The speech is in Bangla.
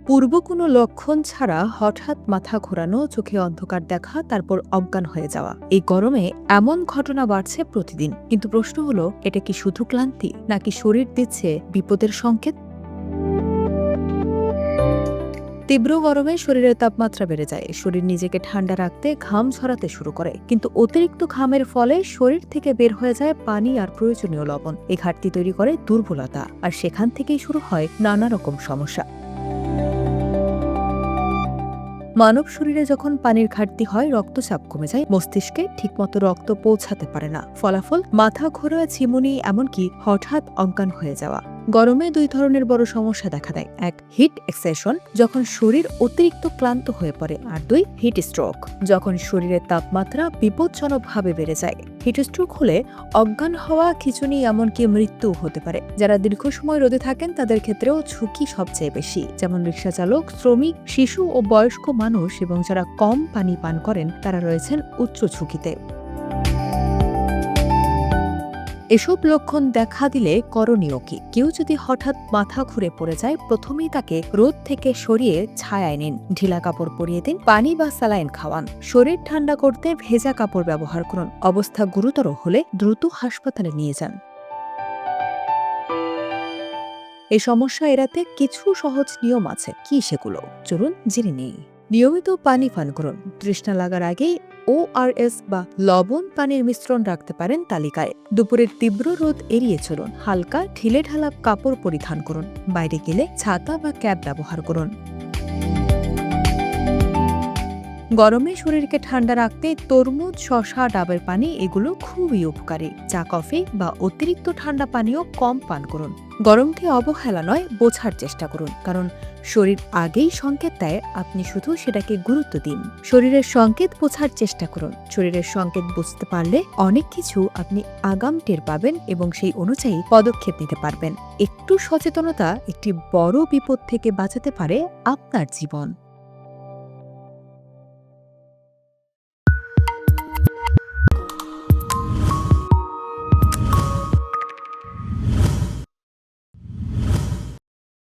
পূর্ব কোনো লক্ষণ ছাড়া হঠাৎ মাথা ঘোরানো, চোখে অন্ধকার দেখা, তারপর অজ্ঞান হয়ে যাওয়া। এই গরমে এমন ঘটনা বাড়ছে প্রতিদিন। কিন্তু প্রশ্ন হলো, এটা কি শুধু ক্লান্তি, নাকি শরীর দিচ্ছে বিপদের সংকেত? তীব্র গরমে শরীরের তাপমাত্রা বেড়ে যায়, শরীর নিজেকে ঠান্ডা রাখতে ঘাম ঝরাতে শুরু করে। কিন্তু অতিরিক্ত ঘামের ফলে শরীর থেকে বের হয়ে যায় পানি আর প্রয়োজনীয় লবণ। এই ঘাটতি তৈরি করে দুর্বলতা, আর সেখান থেকেই শুরু হয় নানা রকম সমস্যা। মানব শরীরে যখন পানির ঘাটতি হয়, রক্তচাপ কমে যায়, মস্তিষ্কে ঠিকমতো রক্ত পৌঁছাতে পারে না। ফলাফল মাথা ঘোরা, ঝিমুনি, এমনকি হঠাৎ অজ্ঞান হয়ে যাওয়া। গরমে দুই ধরনের বড় সমস্যা দেখা দেয়। এক, হিট এক্সেশন, যখন শরীর অতিরিক্ত ক্লান্ত হয়ে পড়ে। আর দুই, হিট স্ট্রোক, যখন শরীরের তাপমাত্রা বিপজ্জনকভাবে বেড়ে যায়। হিট স্ট্রোক হলে অজ্ঞান হওয়া, খিঁচুনি, এমনকি মৃত্যু হতে পারে। যারা দীর্ঘ সময় রোদে থাকেন তাদের ক্ষেত্রেও ঝুঁকি সবচেয়ে বেশি, যেমন রিক্সা চালক, শ্রমিক, শিশু ও বয়স্ক মানুষ, এবং যারা কম পানি পান করেন তারা রয়েছেন উচ্চ ঝুঁকিতে। এসব লক্ষণ দেখা দিলে করণীয় কি? কেউ যদি হঠাৎ মাথা ঘুরে পড়ে যায়, প্রথমেই তাকে রোদ থেকে সরিয়ে ছায়ায় নিন, ঢিলা কাপড় পরিয়ে দিন, পানি বা স্যালাইন খাওয়ান। শরীর ঠান্ডা করতে ভেজা কাপড় ব্যবহার করুন। অবস্থা গুরুতর হলে দ্রুত হাসপাতালে নিয়ে যান। এই সমস্যা এড়াতে কিছু সহজ নিয়ম আছে। কি সেগুলো? চলুন জেনে নেই। নিয়মিত পানি পান করুন। তৃষ্ণা লাগার আগেই ORS বা লবণ পানির মিশ্রণ রাখতে পারেন তালিকায়। দুপুরের তীব্র রোদ এড়িয়ে চলুন। হালকা ঢিলে ঢালা কাপড় পরিধান করুন। বাইরে গেলে ছাতা বা ক্যাপ ব্যবহার করুন। গরমে শরীরকে ঠান্ডা রাখতে তরমুজ, শসা, ডাবের পানি এগুলো খুবই উপকারী। চা, কফি বা অতিরিক্ত ঠান্ডা পানীয় কম পান করুন। গরমকে অবহেলা নয়, বোঝার চেষ্টা করুন, কারণ শরীর আগেই সংকেত দেয়, আপনি শুধু সেটাকে গুরুত্ব দিন। শরীরের সংকেত বোঝার চেষ্টা করুন। শরীরের সংকেত বুঝতে পারলে অনেক কিছু আপনি আগাম টের পাবেন এবং সেই অনুযায়ী পদক্ষেপ নিতে পারবেন। একটু সচেতনতা একটি বড় বিপদ থেকে বাঁচাতে পারে আপনার জীবন।